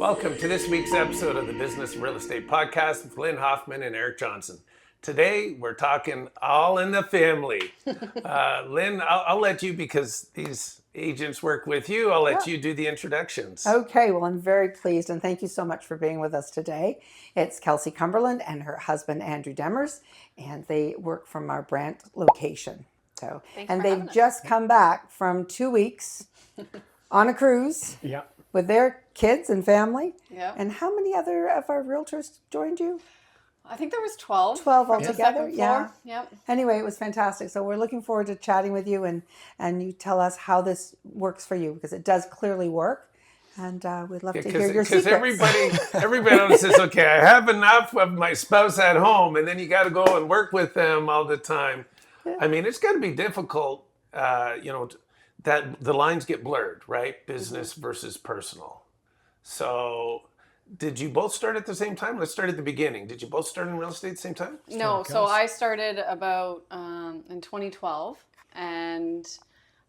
Welcome to this week's episode of the Business and Real Estate Podcast with Lynn Hoffman and Eric Johnson. Today, we're talking all in the family. Lynn, I'll let you, because these agents work with you, I'll let you do the introductions. Okay, well, I'm very pleased, and thank you so much for being with us today. It's Kelsey Cumberland and her husband, Andrew DeMars, and they work from our Brant location. They've just come back from 2 weeks on a cruise with their kids and family. Yep. And how many other of our realtors joined you? I think there was 12. 12 altogether, yeah. Yep. Anyway, it was fantastic. So we're looking forward to chatting with you and you tell us how this works for you, because it does clearly work. And we'd love to hear your secrets. Because everybody else says, okay, I have enough of my spouse at home, and then you got to go and work with them all the time. Yeah. I mean, it's got to be difficult, that the lines get blurred, right? Business versus personal. So did you both start at the same time? Let's start at the beginning. Did you both start in real estate at the same time? No, so I started about in 2012, and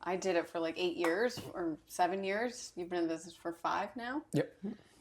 I did it for like 8 years or 7 years. You've been in business for 5 now? Yep.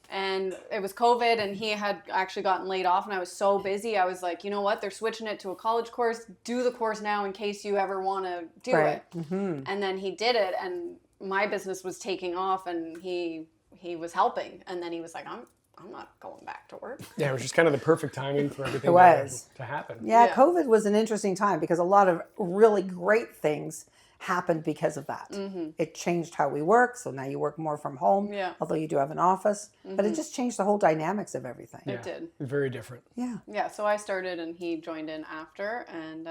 And it was COVID, and he had actually gotten laid off, and I was so busy. I was like, you know what? They're switching it to a college course. Do the course now in case you ever want to do it. Mm-hmm. And then he did it, and my business was taking off, and he was helping. And then he was like, I'm not going back to work. Yeah, it was just kind of the perfect timing for everything to happen. Yeah, COVID was an interesting time because a lot of really great things happened because of that. Mm-hmm. It changed how we work, so now you work more from home, although you do have an office. Mm-hmm. But it just changed the whole dynamics of everything. It did. Very different. Yeah. Yeah, so I started and he joined in after, and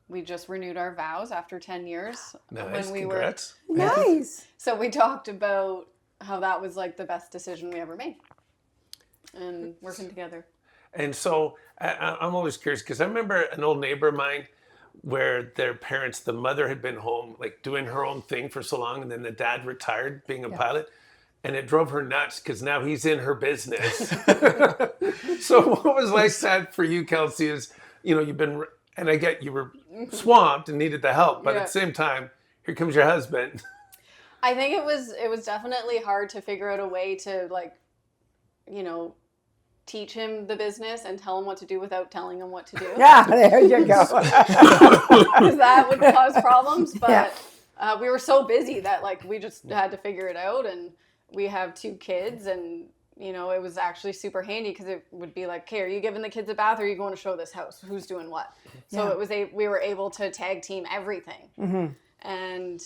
we just renewed our vows after 10 years. Nice, when we congrats. Nice. So we talked about how that was like the best decision we ever made, and working together. And so I'm always curious, because I remember an old neighbor of mine where their parents, the mother had been home, like doing her own thing for so long, and then the dad retired being a pilot, and it drove her nuts because now he's in her business. So what was like that for you, Kelsey, is, you've been, and I get you were swamped and needed the help, but at the same time, here comes your husband. I think it was definitely hard to figure out a way to, like, teach him the business and tell him what to do without telling him what to do. Yeah, there you go. Because that would cause problems. But we were so busy that, like, we just had to figure it out. And we have 2 kids, and it was actually super handy because it would be like, okay, are you giving the kids a bath, or are you going to show this house? Who's doing what? So we were able to tag team everything. Mm-hmm. And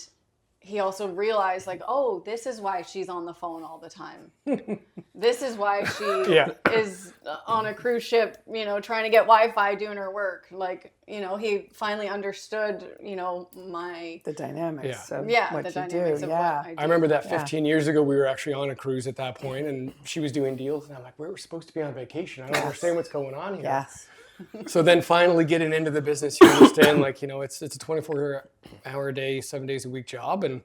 he also realized, like, oh, this is why she's on the phone all the time. This is why she is on a cruise ship, trying to get Wi-Fi doing her work. Like, he finally understood, the dynamics of what what you you do. do. I remember that 15 years ago, we were actually on a cruise at that point, and she was doing deals, and I'm like, we're supposed to be on vacation. I don't understand what's going on here. Yes. So then finally getting into the business, you understand, like, it's a 24-hour day, 7 days a week job, and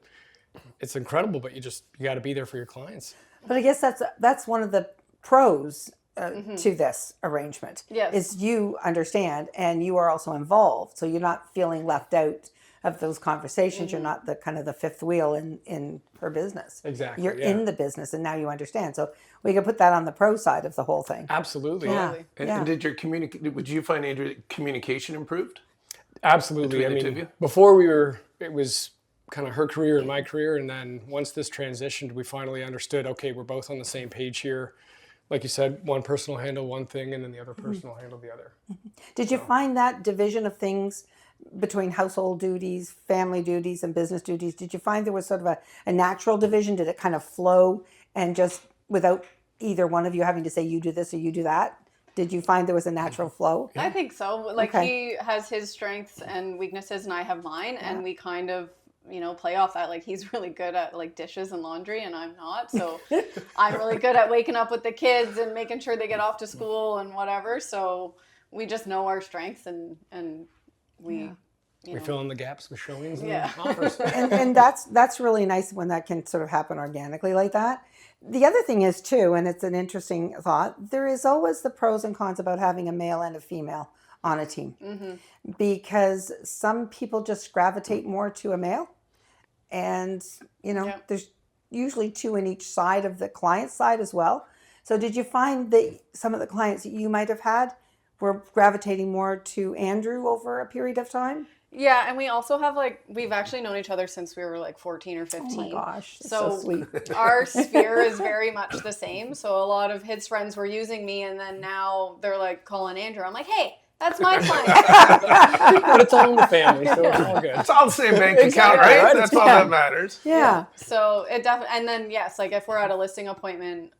it's incredible, but you got to be there for your clients. But I guess that's one of the pros to this arrangement. Yes. Is you understand, and you are also involved, so you're not feeling left out of those conversations. You're not the kind of the fifth wheel in her business. Exactly. You're in the business, and now you understand. So we can put that on the pro side of the whole thing. Absolutely. Yeah. And did your would you find, Andrew, communication improved? Absolutely. Between the two of you? Before it was kind of her career and my career, and then once this transitioned, we finally understood, okay, we're both on the same page here. Like you said, one person will handle one thing, and then the other person will handle the other. Did you find that division of things between household duties, family duties, and business duties, did you find there was sort of a natural division? Did it kind of flow, and just without either one of you having to say, you do this or you do that? Did you find there was a natural flow? I think so. Like, he has his strengths and weaknesses, and I have mine, and we kind of, play off that. Like, he's really good at, like, dishes and laundry, and I'm not. So I'm really good at waking up with the kids and making sure they get off to school and whatever. So we just know our strengths, and we fill in the gaps with showings and offers. and that's really nice when that can sort of happen organically like that. The other thing is, too, and it's an interesting thought, there is always the pros and cons about having a male and a female on a team. Mm-hmm. Because some people just gravitate more to a male. And, there's usually 2 in each side of the client side as well. So did you find that some of the clients that you might have had were gravitating more to Andrew over a period of time? Yeah, and we also have we've actually known each other since we were like 14 or 15. Oh my gosh, that's so so sweet. Our sphere is very much the same. So a lot of his friends were using me, and then now they're like calling Andrew. I'm like, hey, that's my client. But it's all in the family, so it's all good. It's all the same bank account, Exactly, right? right? That's all that matters. Yeah. So it definitely, and then yes, like if we're at a listing appointment,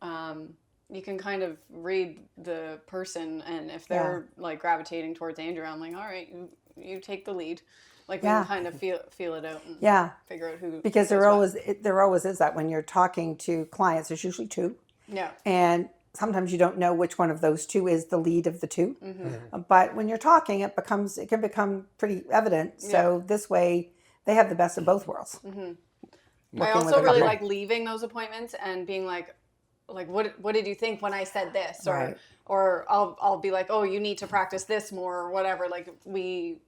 you can kind of read the person, and if they're like gravitating towards Andrew, I'm like, all right, you take the lead. Like we can kind of feel it out and figure out who. Because there always is that when you're talking to clients, there's usually 2. Yeah. And sometimes you don't know which one of those 2 is the lead of the 2. But when you're talking, it can become pretty evident. So this way, they have the best of both worlds. I also really like leaving those appointments and being like what did you think when I said this, or I'll be like, oh, you need to practice this more or whatever. Like we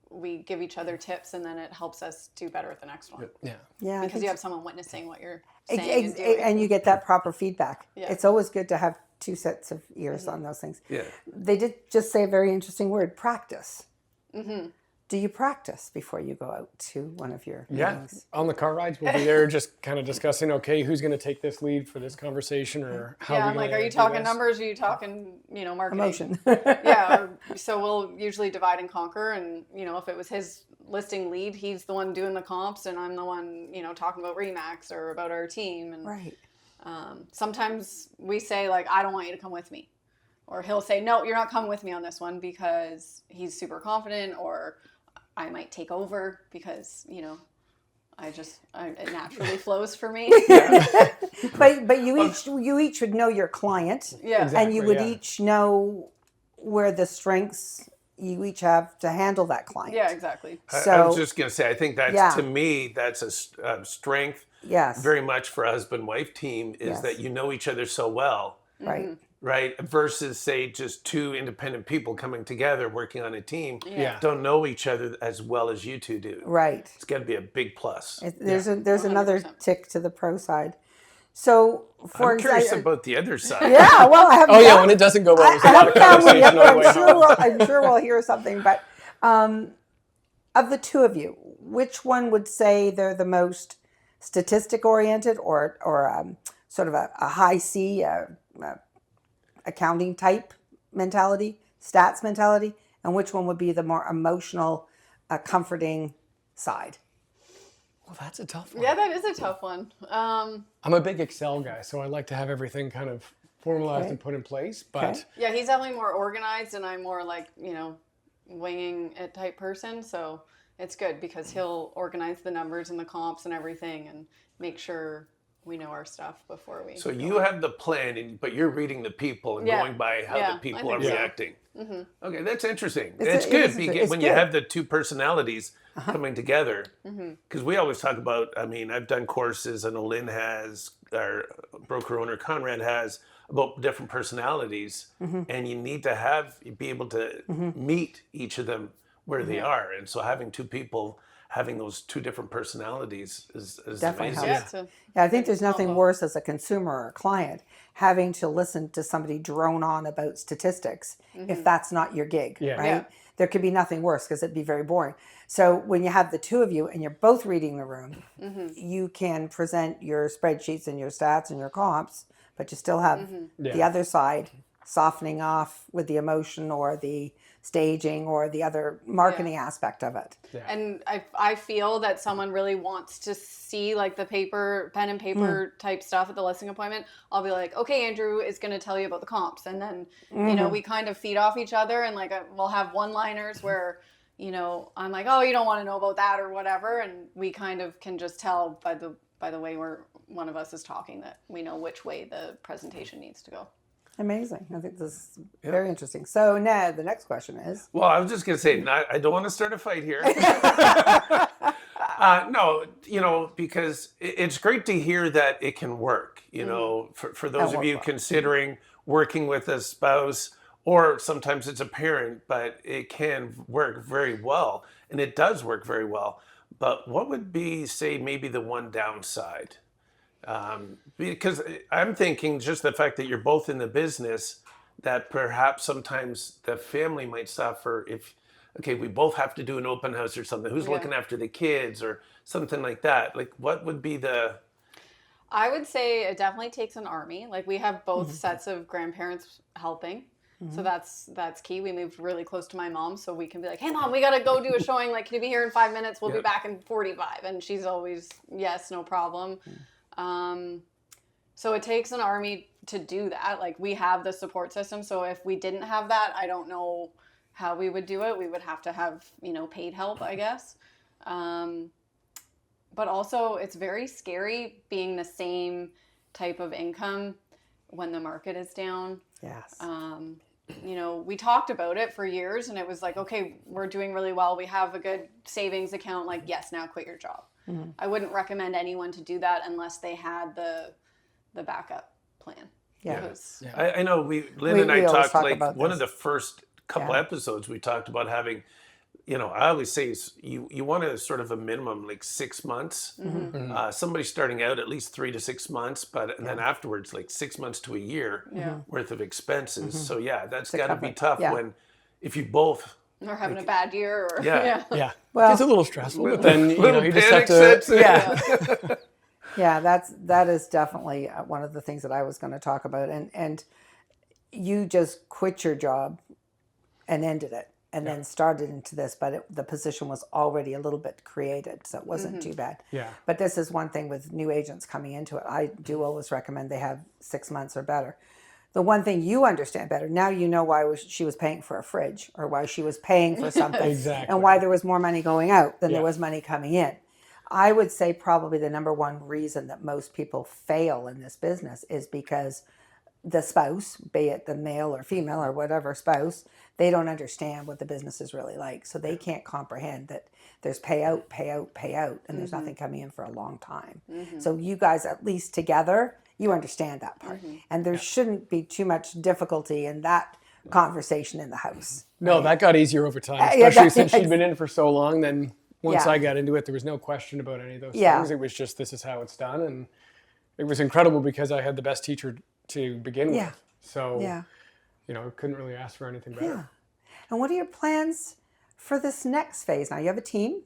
give each other tips, and then it helps us do better at the next one. Yeah, because you have someone witnessing what you're saying and doing. And you get that proper feedback. Yeah. It's always good to have 2 sets of ears on those things. Yeah. They did just say a very interesting word, practice. Do you practice before you go out to one of your meetings? On the car rides, we'll be there just kind of discussing, okay, who's going to take this lead for this conversation, or how I'm we like, are you talking numbers? Are you talking, marketing? Emotion. So we'll usually divide and conquer, and if it was his listing lead, he's the one doing the comps, and I'm the one, talking about Remax or about our team. And Right. Sometimes we say like, I don't want you to come with me, or he'll say, no, you're not coming with me on this one because he's super confident, or I might take over because, it naturally flows for me. But you each would know your client. Yeah. Exactly, And you would each know where the strengths you each have to handle that client. Yeah, exactly. I was just going to say, I think that's, to me, that's a strength very much for a husband-wife team is that you know each other so well. Right. Right, versus say just 2 independent people coming together working on a team, Yeah. don't know each other as well as you 2 do. Right. It's got to be a big plus. There's another tick to the pro side. So I'm curious about the other side. Yeah, well, I haven't. When it doesn't go well, there's a lot of conversation on the way home. I'm sure we'll hear something. But of the 2 of you, which one would say they're the most statistic oriented, or sort of a high C accounting type mentality, stats mentality, and which one would be the more emotional, comforting side? Well, that's a tough one. Yeah, that is a tough one. I'm a big Excel guy, so I like to have everything kind of formalized and put in place. But yeah, he's definitely more organized, and I'm more like, winging it type person. So it's good because he'll organize the numbers and the comps and everything and make sure we know our stuff before we. So you have the plan, but you're reading the people and going by how the people are reacting. Okay, that's interesting. It's good when you have the 2 personalities coming together. Because we always talk about, I've done courses, and Lynn has, our broker owner Conrad has, about different personalities. And you need to be able to meet each of them where they are. And so having 2 people having those 2 different personalities is Definitely amazing. helps. I think there's nothing worse as a consumer or a client having to listen to somebody drone on about statistics if that's not your gig, right? Yeah. There could be nothing worse because it'd be very boring. So when you have the 2 of you and you're both reading the room, you can present your spreadsheets and your stats and your comps, but you still have the other side softening off with the emotion or the staging or the other marketing aspect of it. Yeah. And I feel that someone really wants to see like the pen and paper type stuff at the listing appointment. I'll be like, okay, Andrew is going to tell you about the comps. And then, we kind of feed off each other, and like we'll have one-liners where, I'm like, oh, you don't want to know about that or whatever. And we kind of can just tell by the way one of us is talking that we know which way the presentation needs to go. Amazing. I think this is very interesting. So now the next question is. Well, I was just going to say, I don't want to start a fight here. No, because it's great to hear that it can work, for those of you considering working with a spouse, or sometimes it's a parent, but it can work very well, and it does work very well. But what would be, say, maybe the one downside Because I'm thinking just the fact that you're both in the business, that perhaps sometimes the family might suffer if, okay, we both have to do an open house or something. Who's looking after the kids or something like that? Like, what would be the... I would say it definitely takes an army. Like, we have both sets of grandparents helping. So that's key. We moved really close to my mom, so we can be like, hey mom, we gotta go do a showing. Like, can you be here in 5 minutes? We'll be back in 45. And she's always, yes, no problem. So it takes an army to do that. Like, we have the support system. So if we didn't have that, I don't know how we would do it. We would have to have, paid help, I guess. But also it's very scary being the same type of income when the market is down. Yes. We talked about it for years and it was like, okay, we're doing really well. We have a good savings account. Like, yes, now quit your job. I wouldn't recommend anyone to do that unless they had the backup plan. Yeah. I know Lynn and I talked talk like about one this. of the first couple episodes we talked about having, I always say is you want to sort of a minimum like 6 months. Somebody starting out at least 3 to 6 months, and then afterwards like 6 months to a year worth of expenses. So that's got to be tough when if you both or having a bad year or Well, it's a little stressful, but then you just panic have to sets in. Yeah, that is definitely one of the things that I was going to talk about. And you just quit your job and ended it and then started into this, but the position was already a little bit created, so it wasn't too bad. Yeah. But this is one thing with new agents coming into it. I do always recommend they have 6 months or better. The one thing you understand better, now you know why she was paying for a fridge or why she was paying for something Exactly. and why there was more money going out than there was money coming in. I would say probably the number one reason that most people fail in this business is because the spouse, be it the male or female or whatever spouse, they don't understand what the business is really like. So they can't comprehend that there's payout, and there's nothing coming in for a long time. So you guys, at least together, you understand that part. And there shouldn't be too much difficulty in that conversation in the house. No, that got easier over time, Yeah, especially since she'd been in for so long. Then once Yeah. I got into it, there was no question about any of those Yeah. things. It was just, this is how it's done. And it was incredible because I had the best teacher to begin Yeah. with. So, Yeah. couldn't really ask for anything better. Yeah. And what are your plans for this next phase? Now you have a team.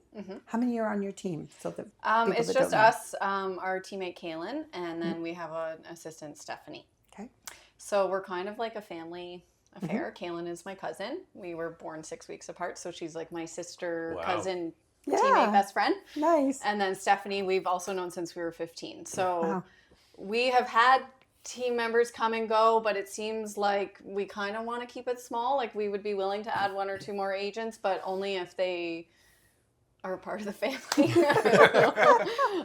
How many are on your team? So that people it's that just don't know. us, our teammate Kaylin, and then we have an assistant, Stephanie. Okay. So we're kind of like a family affair. Kaylin is my cousin. We were born 6 weeks apart, so she's like my sister, Wow. cousin, Yeah. teammate, best friend. Nice. And then Stephanie, we've also known since we were 15. So Wow. we have had team members come and go, but it seems like we kind of want to keep it small. Like, we would be willing to add 1 or 2 more agents, but only if they are part of the family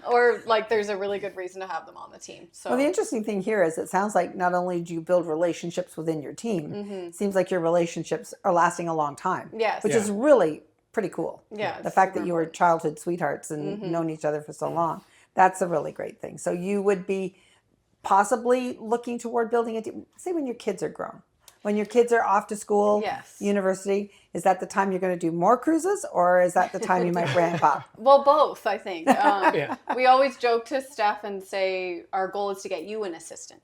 or like there's a really good reason to have them on the team. So Well, the interesting thing here is it sounds like not only do you build relationships within your team, it seems like your relationships are lasting a long time. Yes. Which Yeah. is really pretty cool. Yeah, The it's fact that super you were important. childhood sweethearts and known each other for so long, that's a really great thing. So you would be possibly looking toward building a team, say when your kids are grown. When your kids are off to school, Yes. university, is that the time you're going to do more cruises or is that the time you might ramp up? Well, both, I think. Yeah. We always joke to Steph and say our goal is to get you an assistant.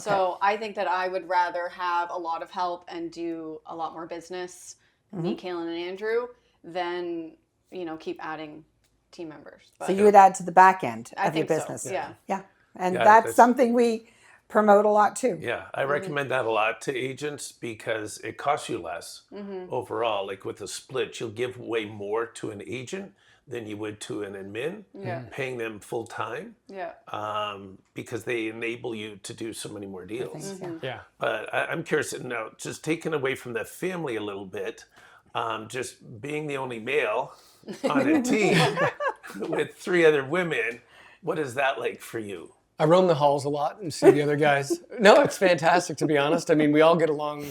So I think that I would rather have a lot of help and do a lot more business, me, Kaylin, and Andrew, than, keep adding team members. But So you would add to the back end I of your think so, business. yeah. Yeah. And Yeah, that's that's- something we promote a lot too. Yeah, I recommend that a lot to agents because it costs you less overall. Like with a split, you'll give way more to an agent than you would to an admin, paying them full time Yeah. because they enable you to do so many more deals. Yeah. But I'm curious now, just taken away from the family a little bit, just being the only male on a team with 3 other women, what is that like for you? I roam the halls a lot and see the other guys. No, it's fantastic, to be honest. I mean, we all get along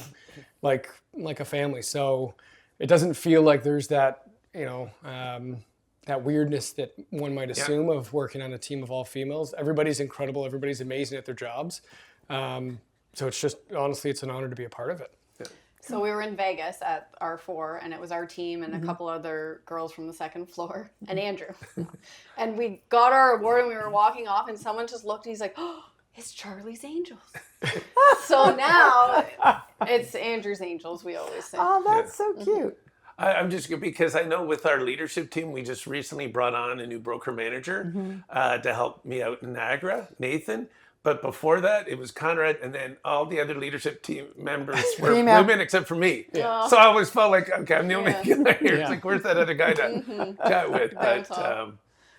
like a family. So it doesn't feel like there's that, that weirdness that one might assume of working on a team of all females. Everybody's incredible. Everybody's amazing at their jobs. So it's just, honestly, it's an honor to be a part of it. So we were in Vegas at our floor, and it was our team and a couple other girls from the second floor, and Andrew. And we got our award, and we were walking off, and someone just looked, and he's like, "Oh, it's Charlie's Angels." So now it's Andrew's Angels, we always say. Oh, that's so cute. I'm just because I know with our leadership team, we just recently brought on a new broker manager to help me out in Niagara, Nathan. But before that, it was Conrad, and then all the other leadership team members were Female. women except for me. Yeah. So I always felt like, okay, I'm the only guy here. Yeah. It's like, where's that other guy to chat with? That's But all.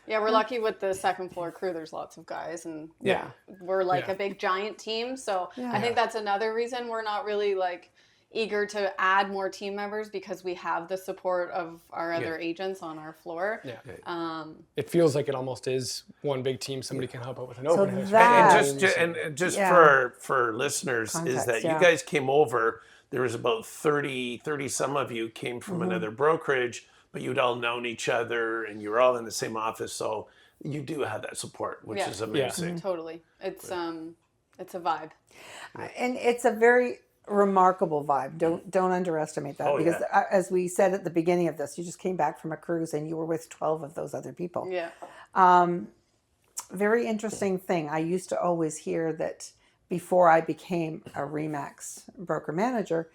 Yeah, we're lucky with the second floor crew. There's lots of guys, and yeah. we're like Yeah. a big giant team. So Yeah. I think that's another reason we're not really like eager to add more team members, because we have the support of our other agents on our floor. Yeah. It feels like it almost is one big team. Somebody can help out with an So open house. that- And just Yeah. for listeners, Context, is that yeah. you guys came over, there was about 30 some of you came from another brokerage, but you'd all known each other and you were all in the same office. So you do have that support, which Yeah. is amazing. Totally. It's a vibe. And it's a very remarkable vibe. Don't underestimate that, Oh, because yeah. as we said at the beginning of this, you just came back from a cruise and you were with 12 of those other people. Yeah. Very interesting thing. I used to always hear that before I became a Remax broker manager,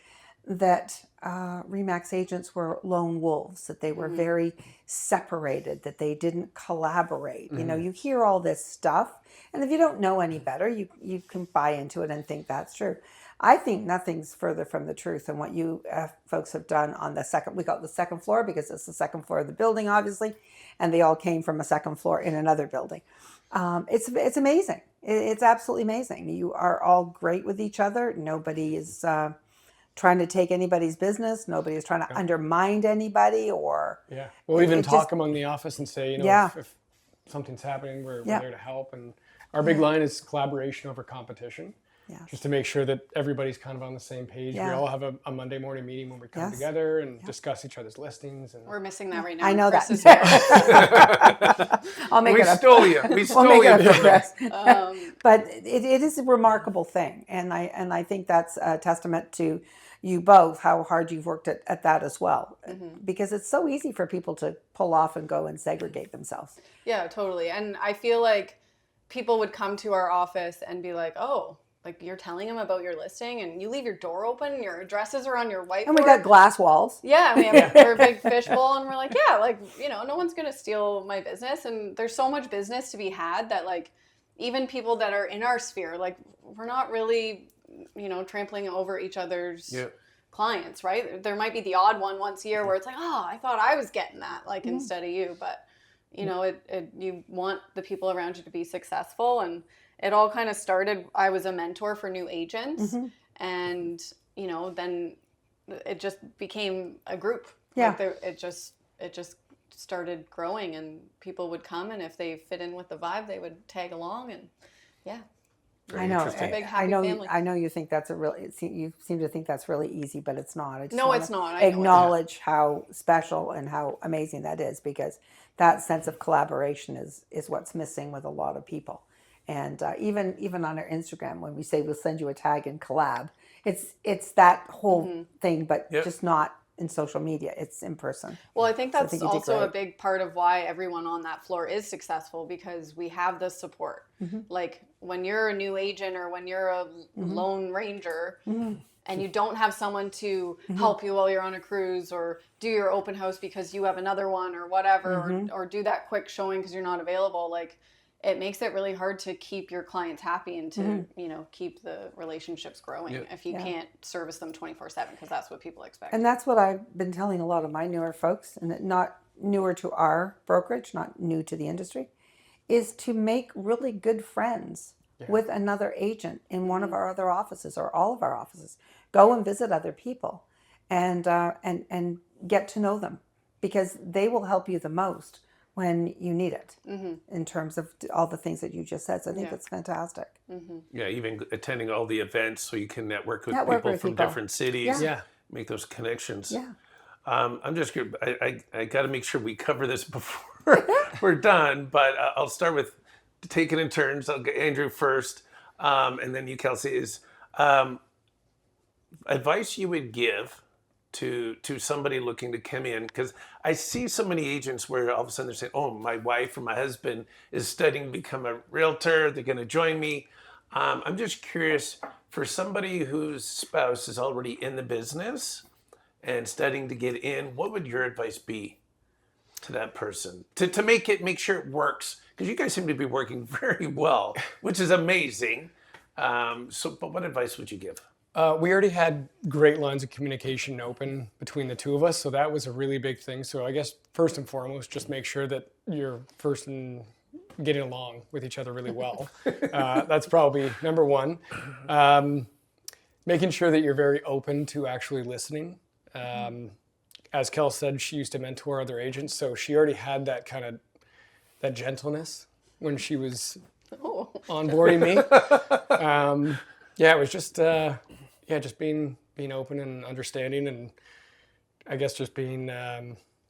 that Remax agents were lone wolves, that they were very separated, that they didn't collaborate. You know, you hear all this stuff, and if you don't know any better, you can buy into it and think that's true. I think nothing's further from the truth than what you folks have done on the second, we call it the second floor because it's the second floor of the building, obviously, and they all came from a second floor in another building. It's amazing. It's absolutely amazing. You are all great with each other. Nobody is trying to take anybody's business. Nobody is trying to undermine anybody or. Yeah. We'll even it talk just- among the office and say, you know, Yeah. if something's happening, we're Yeah. there to help. And our big line is collaboration over competition. Yeah. Just to make sure that everybody's kind of on the same page. Yeah. We all have a Monday morning meeting when we come Yes. together and discuss each other's listings. And We're missing that right now. I know Chris is that. here. I'll make We it up. stole you. We We'll stole make it you. up for Chris. Um, But it is a remarkable thing, and I think that's a testament to you both, how hard you've worked at that as well, because it's so easy for people to pull off and go and segregate themselves. Yeah, totally. And I feel like people would come to our office and be like, "Oh, like you're telling them about your listing, and you leave your door open, your addresses are on your whiteboard." And we got glass walls. Yeah, we have we're a big fishbowl, and we're like, yeah, like, you know, no one's gonna steal my business, and there's so much business to be had that, like, even people that are in our sphere, like, we're not really, you know, trampling over each other's clients, right? There might be the odd one once a year where it's like, oh, I thought I was getting that, like, instead of you, but you know, you want the people around you to be successful, and it all kind of started. I was a mentor for new agents, and you know, then it just became a group. Yeah. Like it just started growing, and people would come, and if they fit in with the vibe, they would tag along, and yeah. I know. interesting. Big, I happy know. family. I know you think that's you seem to think that's really easy, but it's not. I just No, wanna it's not. I know it's not. acknowledge how special and how amazing that is, because that sense of collaboration is what's missing with a lot of people. And even on our Instagram, when we say we'll send you a tag and collab, it's that whole thing, but just not in social media. It's in person. Well, I think So I that's think you did also a great. big part of why everyone on that floor is successful, because we have the support. Like when you're a new agent or when you're a lone ranger and you don't have someone to help you while you're on a cruise or do your open house because you have another one or whatever, or do that quick showing because you're not available, like it makes it really hard to keep your clients happy and to, you know, keep the relationships growing if you can't service them 24/7, because that's what people expect. And that's what I've been telling a lot of my newer folks, and not newer to our brokerage, not new to the industry, is to make really good friends with another agent in one of our other offices or all of our offices. Go and visit other people and get to know them, because they will help you the most when you need it in terms of all the things that you just said. So I think that's fantastic. Yeah, even attending all the events so you can network with Network people with from people. different cities. Yeah. Make those connections. Yeah. I'm just curious. I got to make sure we cover this before we're done, but I'll start with taking in turns. I'll get Andrew first, and then you, Kelsey. advice you would give to somebody looking to come in, because I see so many agents where all of a sudden they're saying, oh, my wife or my husband is studying to become a realtor, they're going to join me. I'm just curious, for somebody whose spouse is already in the business and studying to get in, what would your advice be to that person to make sure it works? Because you guys seem to be working very well, which is amazing. But what advice would you give? We already had great lines of communication open between the two of us, so that was a really big thing. So I guess first and foremost, just make sure that you're first in getting along with each other really well. That's probably number one. Making sure that you're very open to actually listening. As Kel said, she used to mentor other agents, so she already had that kind of that gentleness when she was onboarding me. Yeah, it was just just being open and understanding, and I guess just being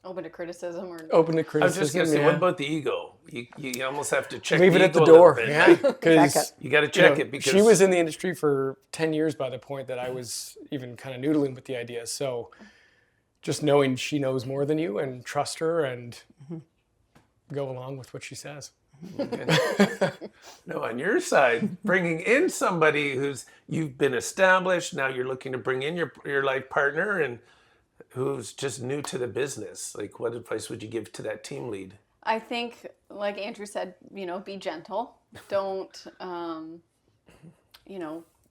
Open to criticism or open to I criticism. was just going to say, what about the ego? You almost have to check Leave it the at the ego a little door, bit, yeah, right? because You got to check it, because she was in the industry for 10 years by the point that I was even kind of noodling with the idea. So just knowing she knows more than you and trust her and go along with what she says. No, on your side, bringing in somebody you've been established, now you're looking to bring in your life partner and who's just new to the business. Like, what advice would you give to that team lead? I think, like Andrew said, be gentle. Don't,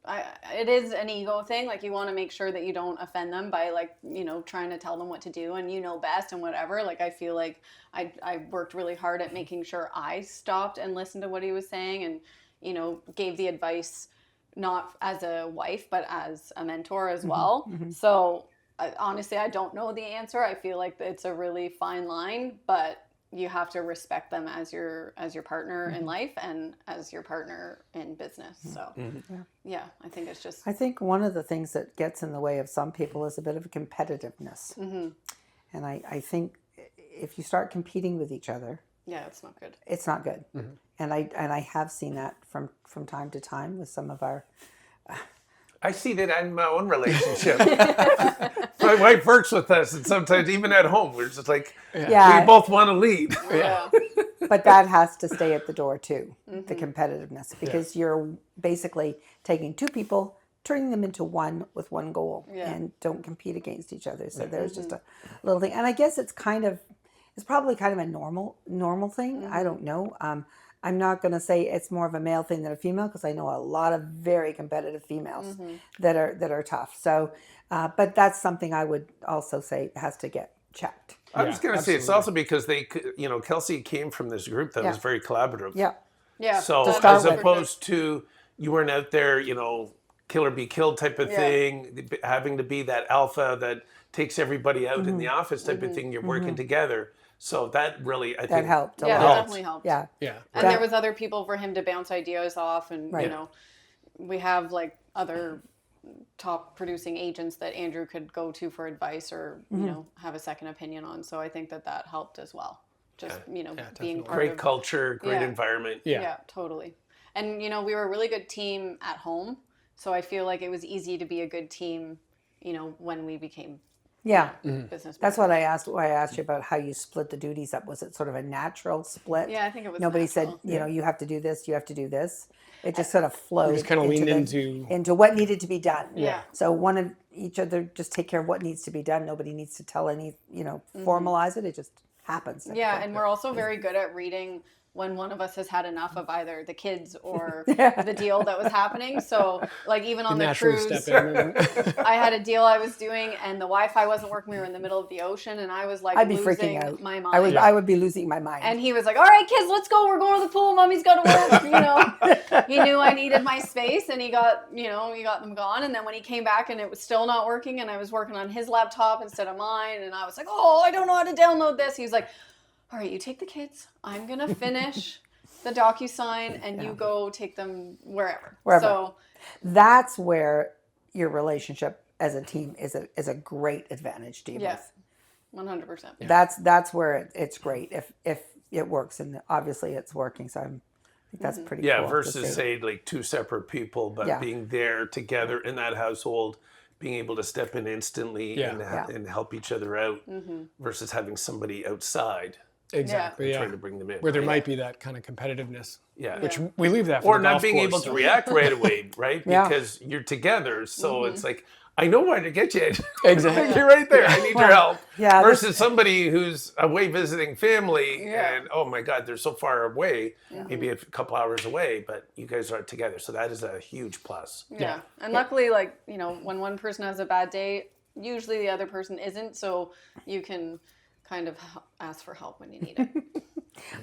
it is an ego thing. Like, you want to make sure that you don't offend them by, like, trying to tell them what to do and best and whatever. Like, I feel like I worked really hard at making sure I stopped and listened to what he was saying and, gave the advice not as a wife, but as a mentor as well. So, honestly, I don't know the answer. I feel like it's a really fine line, but you have to respect them as your partner in life and as your partner in business. So, yeah, I think it's just... I think one of the things that gets in the way of some people is a bit of a competitiveness. And I think if you start competing with each other... Yeah, it's not good. It's not good. And I have seen that from time to time with some of our... I see that in my own relationship. My wife works with us, and sometimes even at home, we're just like, we both want to lead. But that has to stay at the door too, the competitiveness, because you're basically taking two people, turning them into one with one goal, and don't compete against each other. So there's just a little thing, and I guess it's probably kind of a normal thing. I don't know. I'm not going to say it's more of a male thing than a female, because I know a lot of very competitive females that are tough. So, but that's something I would also say has to get checked. I was going to say it's also because Kelsey came from this group that was very collaborative. Yeah. So as opposed to you weren't out there, kill or be killed type of thing, having to be that alpha that takes everybody out in the office type of thing. You're working together. So that really, I think... That helped. Yeah, that definitely helped. Yeah. And there was other people for him to bounce ideas off. And, we have, like, other top producing agents that Andrew could go to for advice or, have a second opinion on. So I think that helped as well. Just, being part great of... culture, great environment. Yeah, totally. And, we were a really good team at home. So I feel like it was easy to be a good team, when we became... business. That's what I asked. Why I asked you about how you split the duties up. Was it sort of a natural split? Yeah, I think it was. Nobody natural. said, you have to do this, you have to do this. It just sort of flowed. Just kind of leaned into what needed to be done. Yeah. So one of each other just take care of what needs to be done. Nobody needs to tell formalize it. It just happens. Yeah, and we're also very good at reading when one of us has had enough of either the kids or the deal that was happening. So, like, even on the cruise, I had a deal I was doing, and the Wi-Fi wasn't working. We were in the middle of the ocean, and I was like, I'd be freaking out. My mind. I would be losing my mind. And he was like, "All right, kids, let's go. We're going to the pool. Mommy's got to work." He knew I needed my space, and he got them gone. And then when he came back, and it was still not working, and I was working on his laptop instead of mine, and I was like, "Oh, I don't know how to download this." He was like, all right, you take the kids. I'm going to finish the DocuSign and you go take them wherever. So that's where your relationship as a team is a great advantage to you both. 100%. Yeah. That's where it's great if it works, and obviously it's working. So I think that's pretty cool. Yeah, versus say like two separate people, but being there together in that household being able to step in instantly and help each other out versus having somebody outside Exactly. trying to bring them in. Where there might be that kind of competitiveness. Yeah. Which we leave that for Or the not golf being course, able so. to react right away, right? Because you're together. So it's like, I know where to get you. Exactly. You're right there. I need your help. Yeah, Versus somebody who's away visiting family and, oh my God, they're so far away, maybe a couple hours away, but you guys are together. So that is a huge plus. Yeah. And luckily, like, you know, when one person has a bad day, usually the other person isn't. So you can kind of ask for help when you need it.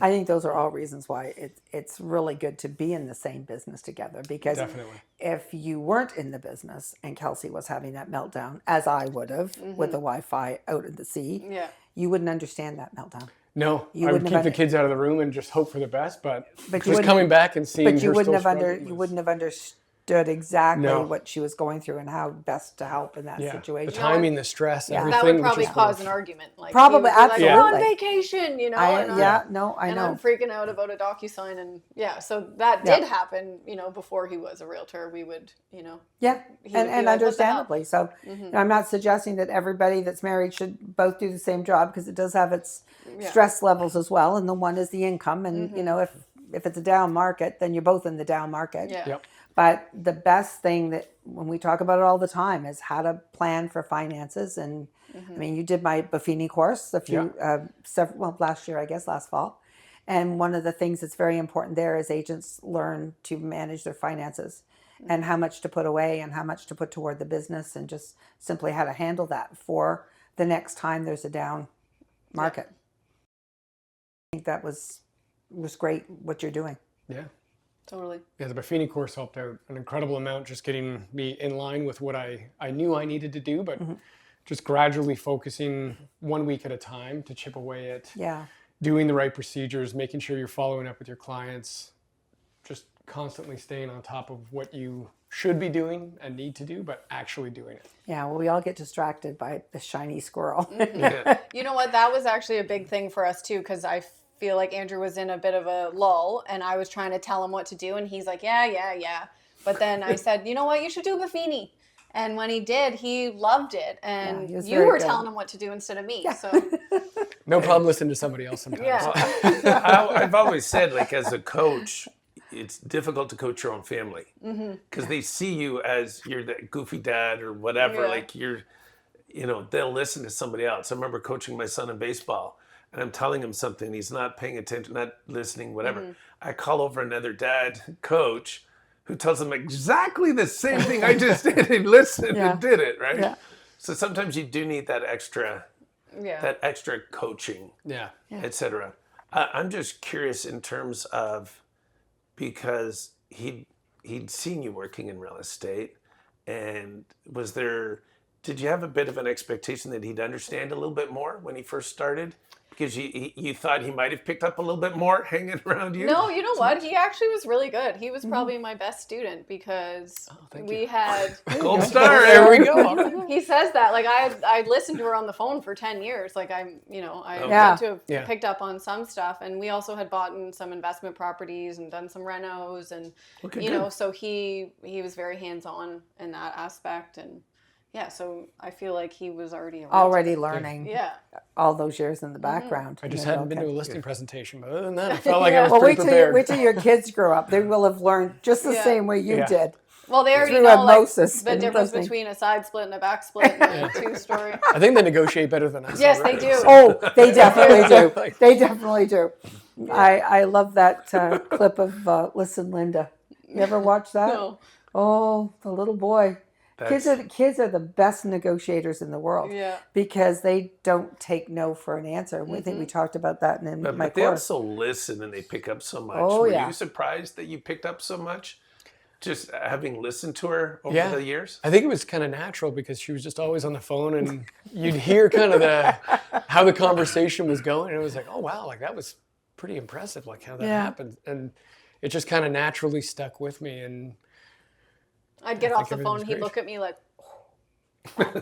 I think those are all reasons why it's really good to be in the same business together, because Definitely. if you weren't in the business and Kelsey was having that meltdown, as I would have with the Wi-Fi out at the sea, you wouldn't understand that meltdown. No, You I would wouldn't keep have the kids out of the room and just hope for the best. But you just wouldn't- coming back and seeing But you her wouldn't still have struggling you was- wouldn't have understood exactly No. what she was going through and how best to help in that the situation. timing, the stress, everything. That would was probably just cause sort an of- argument. Like, Probably, he would be like, I'm on absolutely. vacation, you know. I and know. I'm freaking out about a DocuSign, and so that did happen. You know, before he was a realtor, we would, you know. Yeah, He would be and like, "What the hell?" understandably. So I'm not suggesting that everybody that's married should both do the same job, because it does have its stress levels as well. And the one is the income. And, you know, if it's a down market, then you're both in the down market. Yeah. Yep. But the best thing that, when we talk about it all the time, is how to plan for finances. And I mean, you did my Buffini course last year, I guess, last fall. And one of the things that's very important there is agents learn to manage their finances and how much to put away and how much to put toward the business, and just simply how to handle that for the next time there's a down market. I think that was great what you're doing. Yeah. Totally. Yeah, the Buffini course helped out an incredible amount, just getting me in line with what I knew I needed to do, but just gradually focusing 1 week at a time to chip away at doing the right procedures, making sure you're following up with your clients, just constantly staying on top of what you should be doing and need to do, but actually doing it. Yeah, well, we all get distracted by the shiny squirrel. You know what? That was actually a big thing for us too, because I feel like Andrew was in a bit of a lull, and I was trying to tell him what to do, and he's like, yeah. But then I said, you know what? You should do Buffini. And when he did, he loved it. And he was you very were good. telling him what to do instead of me. So No problem listening to somebody else sometimes. yeah. I've always said, like, as a coach, it's difficult to coach your own family because they see you as you're the goofy dad or whatever. Yeah. Like, they'll listen to somebody else. I remember coaching my son in baseball, and I'm telling him something, he's not paying attention, not listening, whatever. I call over another dad coach who tells him exactly the same thing I just did, and listened and did it, right? Yeah. So sometimes you do need that extra coaching, etc. I'm just curious in terms of, because he'd seen you working in real estate, and did you have a bit of an expectation that he'd understand a little bit more when he first started? Because you thought he might have picked up a little bit more hanging around you? No, you know what? He actually was really good. He was probably my best student, because we had Gold star. There we go. He says that, like, I listened to her on the phone for 10 years. Like, I seem to have picked up on some stuff. And we also had bought in some investment properties and done some renos, and so he was very hands-on in that aspect. And so I feel like he was already learning. Yeah. All those years in the background. I just hadn't been to a listing presentation, but other than that, I felt like I was Well, pretty prepared. wait till your kids grow up. They will have learned just the same way you did. Well, they already Through know, like, osmosis the and difference listening. between a side split and a back split and a two-story. I think they negotiate better than us. Yes, already. they do. Oh, they definitely do. They definitely do. I love that clip of Listen, Linda. You ever watch that? No. Oh, the little boy. Kids are the best negotiators in the world. Yeah. Because they don't take no for an answer. I think we talked about that in my But they course. also listen, and they pick up so much. Oh, Were yeah. you surprised that you picked up so much, just having listened to her over the years? I think it was kind of natural, because she was just always on the phone, and you'd hear kind of how the conversation was going, and it was like, oh wow, like that was pretty impressive, like how that happened, and it just kind of naturally stuck with me. And I'd get off the everything phone, was he'd great. look at me like,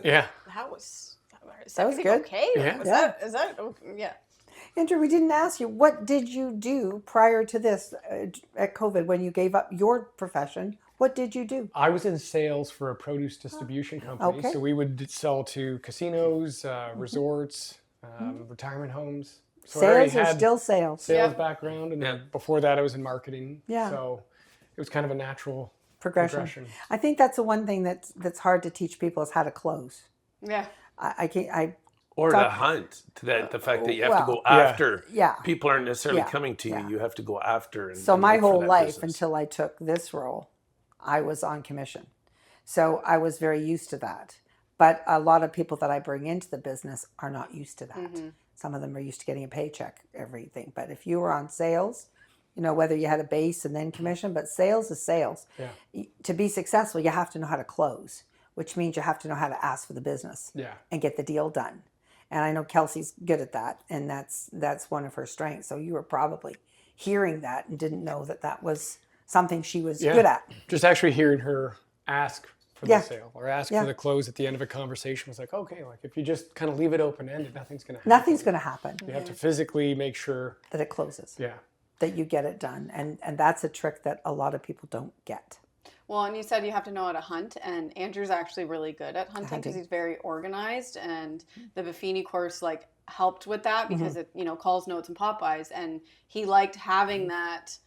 yeah, is That was everything good. okay? Yeah. Is that yeah. Andrew, we didn't ask you, what did you do prior to this at COVID when you gave up your profession? What did you do? I was in sales for a produce distribution company. Okay. So we would sell to casinos, resorts, retirement homes. So I already Sales are had still sales. sales Yeah. background, and then Yeah. before that I was in marketing. Yeah. So it was kind of a natural Progression. I think that's the one thing that's hard to teach people is how to close. Yeah. I can't. I Or Talk- to hunt, to that the fact that you have to well, go after. yeah. People aren't necessarily Yeah, coming to you. yeah. You have to go after. And, So and my look for whole that life business. until I took this role, I was on commission. So I was very used to that. But a lot of people that I bring into the business are not used to that. Some of them are used to getting a paycheck, everything. But if you were on sales, you know, whether you had a base and then commission, but sales is sales. Yeah. To be successful, you have to know how to close, which means you have to know how to ask for the business Yeah. and get the deal done. And I know Kelsey's good at that, and that's one of her strengths. So you were probably hearing that and didn't know that was something she was good at. Just actually hearing her ask for Yeah. the sale or ask Yeah. for the close at the end of a conversation was like, okay, like if you just kind of leave it open-ended, nothing's going to happen. Nothing's going to happen You have to physically make sure. that it closes, Yeah. that you get it done. And that's a trick that a lot of people don't get. Well, and you said you have to know how to hunt, and Andrew's actually really good at hunting because Hunting. he's very organized, and the Buffini course like helped with that because it, you know, calls, notes, and Popeyes, and he liked having that.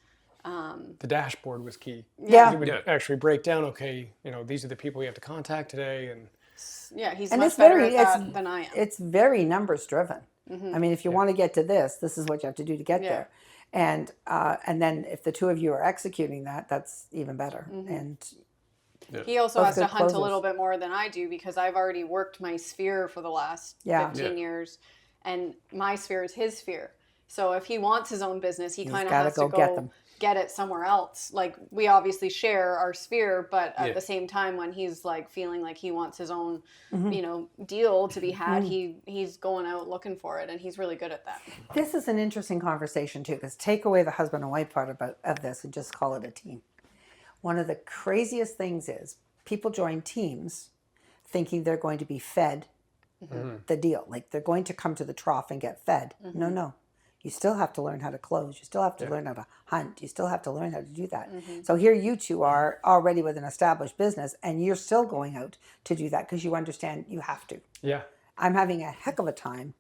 The dashboard was key. Yeah. He would Yeah. actually break down, okay, you know, these are the people you have to contact today. And Yeah, he's And much it's better very- at that it's- than I am. It's very numbers driven. I mean, if you want to get to this is what you have to do to get Yeah. there. And then if the two of you are executing that, that's even better. And He also Both has to good hunt closers. a little bit more than I do because I've already worked my sphere for the last Yeah. 15 years, and my sphere is his sphere. So if he wants his own business, he kind of gotta has to go go get them. get it somewhere else. Like we obviously share our sphere, but at Yeah. the same time, when he's like feeling like he wants his own, Mm-hmm. you know, deal to be had, he's going out looking for it, and he's really good at that. this is an interesting conversation too, because take away the husband and wife part of this and just call it a team. One of the craziest things is people join teams thinking they're going to be fed the deal. Like they're going to come to the trough and get fed. No. You still have to learn how to close. You still have to learn how to hunt. You still have to learn how to do that. So here you two are already with an established business and you're still going out to do that because you understand you have to. yeah. I'm having a heck of a time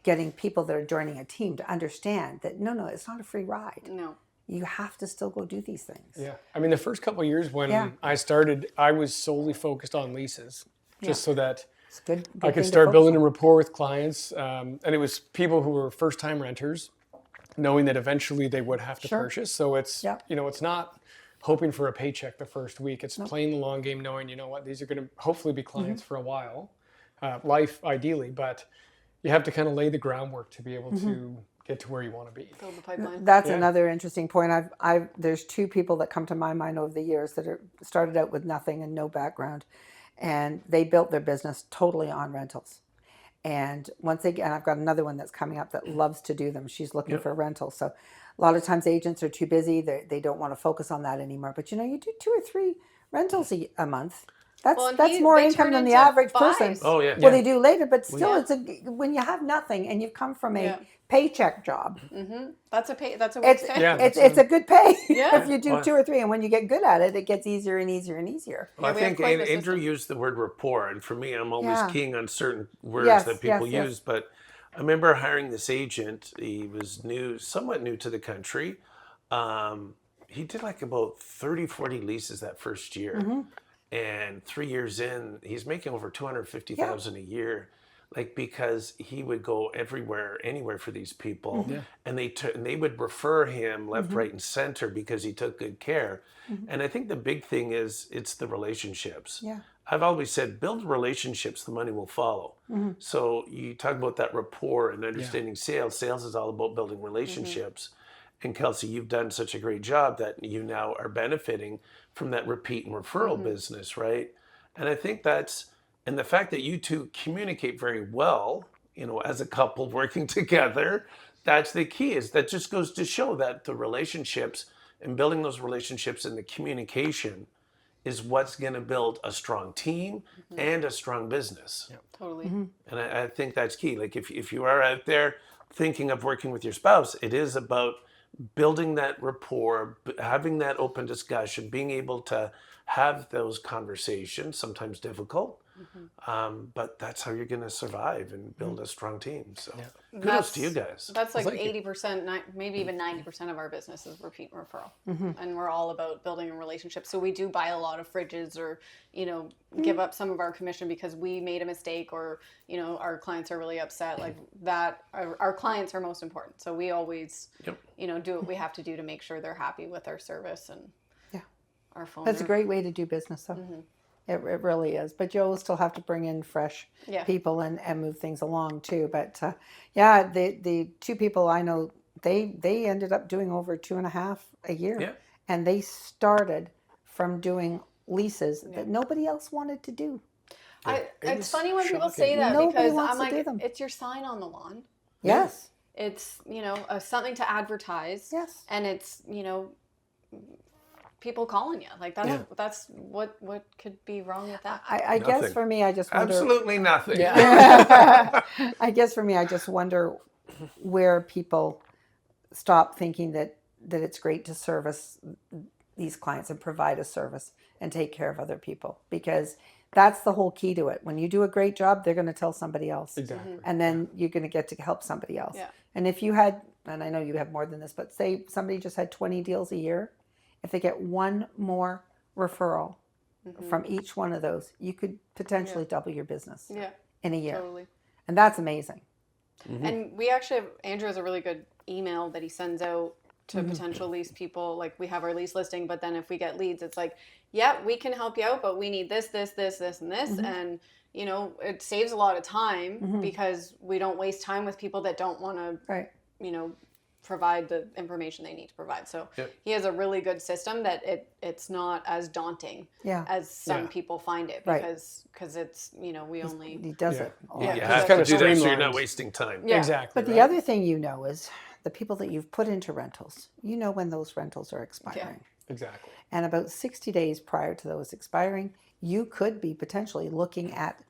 getting people that are joining a team to understand that no, it's not a free ride. No. You have to still go do these things. Yeah. I mean, the first couple of years when Yeah. I started, I was solely focused on leases just so that It's good. I could start building a rapport with clients. And it was people who were first time renters, knowing that eventually they would have to Sure. purchase. So it's, Yeah. you know, it's not hoping for a paycheck the first week. It's playing the long game, knowing, you know what, these are going to hopefully be clients for a while, life ideally, but you have to kind of lay the groundwork to be able to get to where you want to be. Build the pipeline. That's Yeah. another interesting point. There's two people that come to my mind over the years that started out with nothing and no background, and they built their business totally on rentals. And and I've got another one that's coming up that loves to do them. She's looking for rentals. So a lot of times agents are too busy. They don't want to focus on that anymore. But you know, you do 2 or 3 rentals a month. That's Well, and that's more they income turn than the into average person. buys. Oh, yeah. Well, they do later, but still, Yeah. it's when you have nothing and you've come from a Yeah. paycheck job. That's a pay. That's a It's week's pay. Yeah. it's a good pay Yeah. if you do Well- 2 or 3, and when you get good at it, it gets easier and easier and easier. Well, I we have think quite the Andrew system. used the word rapport, and for me, I'm always Yeah. keying on certain words Yes, that people yes. use. But I remember hiring this agent. He was somewhat new to the country. He did like about 30, 40 leases that first year. Mm-hmm. And 3 years in, he's making over $250,000 a year. Like, because he would go everywhere, anywhere for these people, Mm-hmm. and they would refer him left, right, and center because he took good care. And I think the big thing is it's the relationships. Yeah. I've always said, build relationships, the money will follow. So you talk about that rapport and understanding sales. Sales is all about building relationships. And Kelsey, you've done such a great job that you now are benefiting from that repeat and referral business, right? And I think and the fact that you two communicate very well, you know, as a couple working together, that's the key. Is that just goes to show that the relationships and building those relationships and the communication is what's going to build a strong team and a strong business. Totally. And I think that's key. Like if you are out there thinking of working with your spouse, it is about building that rapport, having that open discussion, being able to have those conversations, sometimes difficult, but that's how you're going to survive and build a strong team. So kudos to you guys. That's like 80%, maybe even 90% of our business is repeat and referral. And we're all about building a relationship. So we do buy a lot of fridges or, give up some of our commission because we made a mistake or, our clients are really upset. Like that, our clients are most important. So we always, do what we have to do to make sure they're happy with our service and our phone. That's a great way to do business, though. It really is. But you'll still have to bring in fresh people and move things along too. But the two people I know, they ended up doing over 2.5 a year. Yeah. And they started from doing leases that nobody else wanted to do. It's funny when people say that Nobody because wants I'm to like, do them. it's your sign on the lawn. Yes. It's, something to advertise. Yes. And it's, people calling you. Like that's what could be wrong with that? I guess for me, I just wonder. Absolutely nothing. I guess for me, I just wonder where people stop thinking that it's great to service these clients and provide a service and take care of other people, because that's the whole key to it. When you do a great job, they're going to tell somebody else. Exactly. And then you're going to get to help somebody else. Yeah. And if you had, and I know you have more than this, but say somebody just had 20 deals a year, if they get one more referral from each one of those, you could potentially double your business in a year. Totally. And that's amazing. And we actually have, Andrew has a really good email that he sends out to potential lease people. Like we have our lease listing, but then if we get leads, it's like, we can help you out, but we need this, and this. And, it saves a lot of time because we don't waste time with people that don't want to, provide the information they need to provide. So he has a really good system that it's not as daunting as some people find it, because it's, we only... He does it. You have to do that so you're not wasting time. Yeah. Exactly. But the other thing is the people that you've put into rentals, when those rentals are expiring. Exactly. And about 60 days prior to those expiring, you could be potentially looking at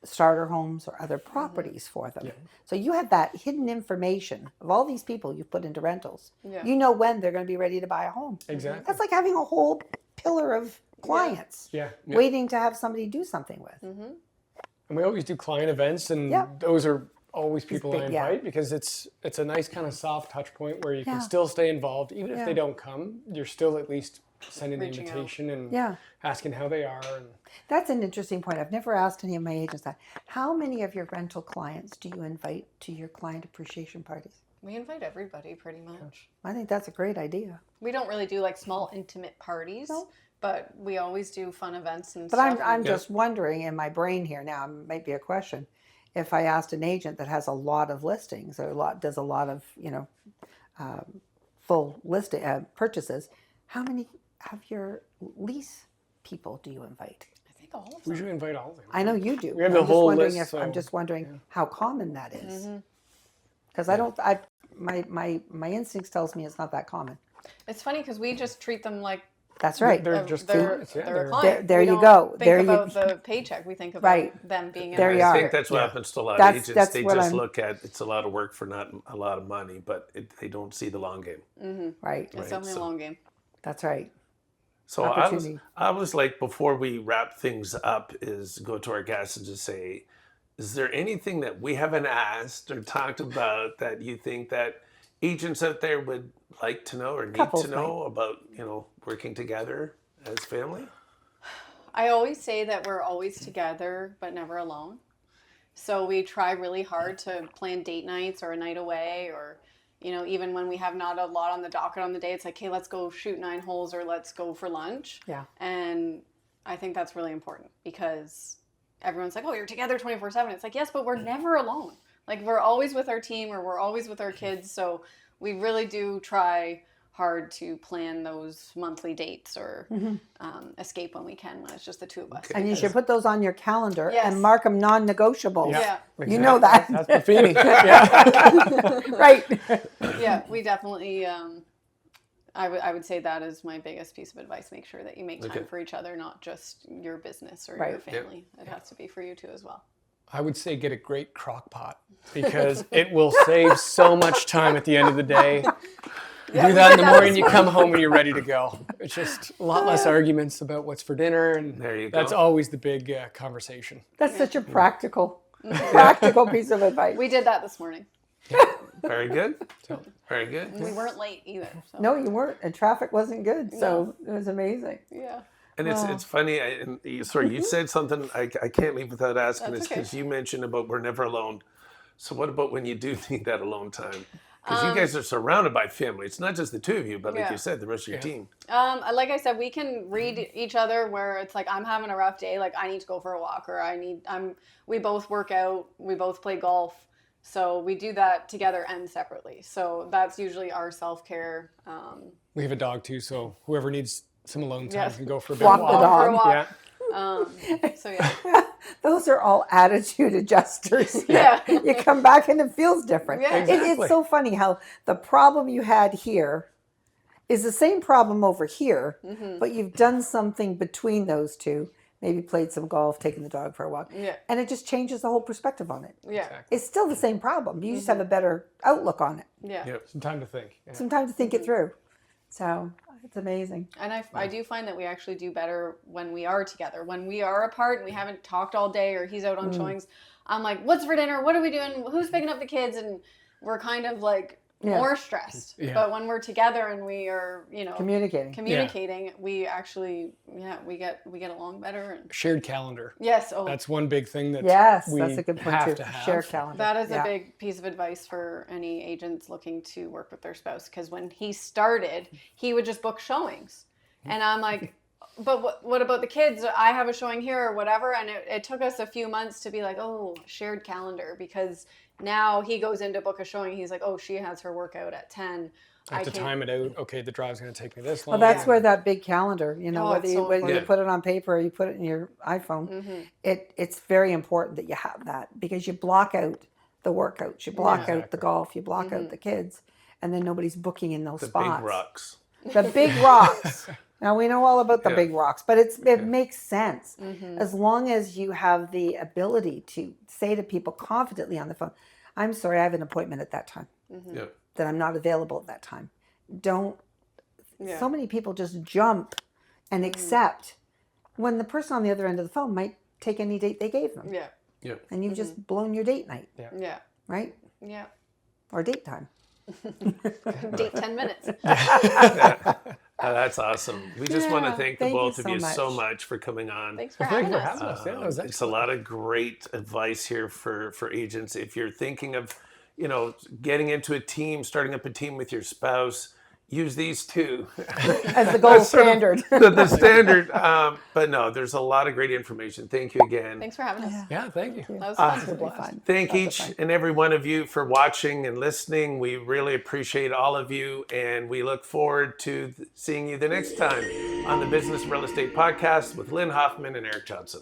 starter homes or other properties for them. So you have that hidden information of all these people you've put into rentals. You know when they're going to be ready to buy a home. Exactly. That's like having a whole pillar of clients waiting to have somebody do something with. And we always do client events, and those are always people I invite because it's a nice kind of soft touch point where you can still stay involved. Even if they don't come, you're still at least sending the invitation and asking how they are. And that's an interesting point. I've never asked any of my agents that. How many of your rental clients do you invite to your client appreciation parties? We invite everybody pretty much. I think that's a great idea. We don't really do like small intimate parties, but we always do fun events and but stuff. But I'm just wondering in my brain here now, it might be a question. If I asked an agent that has a lot of listings or does a lot of, full listing purchases, how many of your lease people do you invite? I think all of them. we usually invite all of them. I know you do. We have the whole list. I'm just wondering how common that is. Because my instincts tells me it's not that common. It's funny because we just treat them like that's right. They're a client. There you go. Think about the paycheck. We think about them being in there you I are. think that's what happens to a lot of agents. They just look at it's a lot of work for not a lot of money, but they don't see the long game. Right. It's only a long game. That's right. So I was like, before we wrap things up, is go to our guests and just say, is there anything that we haven't asked or talked about that you think that agents out there would like to know or need to know about, working together as family? I always say that we're always together, but never alone. So we try really hard to plan date nights or a night away, or, even when we have not a lot on the docket on the day, it's like, hey, let's go shoot 9 holes or let's go for lunch. Yeah. And I think that's really important because everyone's like, oh, you're together 24/7. It's like, yes, but we're never alone. Like we're always with our team or we're always with our kids. So we really do try hard to plan those monthly dates or escape when we can, when it's just the two of us. Okay. And you should put those on your calendar and mark them non-negotiables. Yeah. Exactly. You know that. That's Buffini. Yeah. Right. Yeah, we definitely, I would say that is my biggest piece of advice. Make sure that you make time for each other, not just your business or your family. It has to be for you too as well. I would say get a great crock pot because it will save so much time at the end of the day. You do that in the morning, you come home and you're ready to go. It's just a lot less arguments about what's for dinner, and There you that's go. always the big conversation. That's such a practical piece of advice. We did that this morning. Very good. Very good. We weren't late either. So. No, you weren't, and traffic wasn't good, so it was amazing. Yeah. And it's funny. Sorry, you said something I can't leave without asking That's this, because you mentioned about we're never alone. So what about when you do need that alone time? Because you guys are surrounded by family. It's not just the two of you, but like you said, the rest of your team. Like I said, we can read each other where it's like I'm having a rough day, like I need to go for a walk, or we both work out, we both play golf. So we do that together and separately. So that's usually our self-care. We have a dog too, so whoever needs some alone time can go for a bit Walk of the walk. dog. For a walk. Yeah. So yeah. Those are all attitude adjusters. Yeah. You come back and it feels different. Yeah. It's so funny how the problem you had here is the same problem over here, but you've done something between those two. Maybe played some golf, taken the dog for a walk. Yeah. And it just changes the whole perspective on it. Yeah. Exactly. It's still the same problem. You just have a better outlook on it. Yeah. Yep. Some time to think. Yeah. Some time to think it through. So it's amazing. And I do find that we actually do better when we are together. When we are apart and we haven't talked all day, or he's out on showings, I'm like, what's for dinner? What are we doing? Who's picking up the kids? And we're kind of like more stressed. Yeah. But when we're together and we are, Communicating. we actually, we get along better. And Shared calendar. yes. That's one big thing that Yes, we that's a good point have too. to have. Share calendar. that is Yeah. a big piece of advice for any agents looking to work with their spouse. Because when he started, he would just book showings. And I'm like, but what about the kids? I have a showing here or whatever. And it took us a few months to be like, oh, shared calendar. Because now he goes in to book a showing. He's like, oh, she has her workout at 10. I have to time it out. Okay, the drive's going to take me this long. Well, that's where that big calendar, whether it's so you important. put it on paper or you put it in your iPhone, it's very important that you have that, because you block out the workouts, you block out the golf, you block out the kids, and then nobody's booking in those The spots. big rocks. The big rocks. Now we know all about the big rocks, but it makes sense as long as you have the ability to say to people confidently on the phone, "I'm sorry, I have an appointment at that time." Yep. That I'm not available at that time. Don't. So many people just jump and accept when the person on the other end of the phone might take any date they gave them. Yeah. Yep. And you've just blown your date night, Yeah. right? Yeah. Or date time. Date 10 minutes. That's awesome. We just want to thank the thank you both of so you so much. much for coming on. Thanks for Thank having you for us. having us. Yeah, that was It's a excellent. lot of great advice here for agents. If you're thinking of, getting into a team, starting up a team with your spouse, use these two. As the gold standard. the standard. But no, there's a lot of great information. Thank you again. Thanks for having us. Yeah, thank you. That was fun. It'll be fun. Thank Lots of each fun. and every one of you for watching and listening. We really appreciate all of you, and we look forward to seeing you the next time on the Business Real Estate Podcast with Lynn Hoffman and Eric Johnson.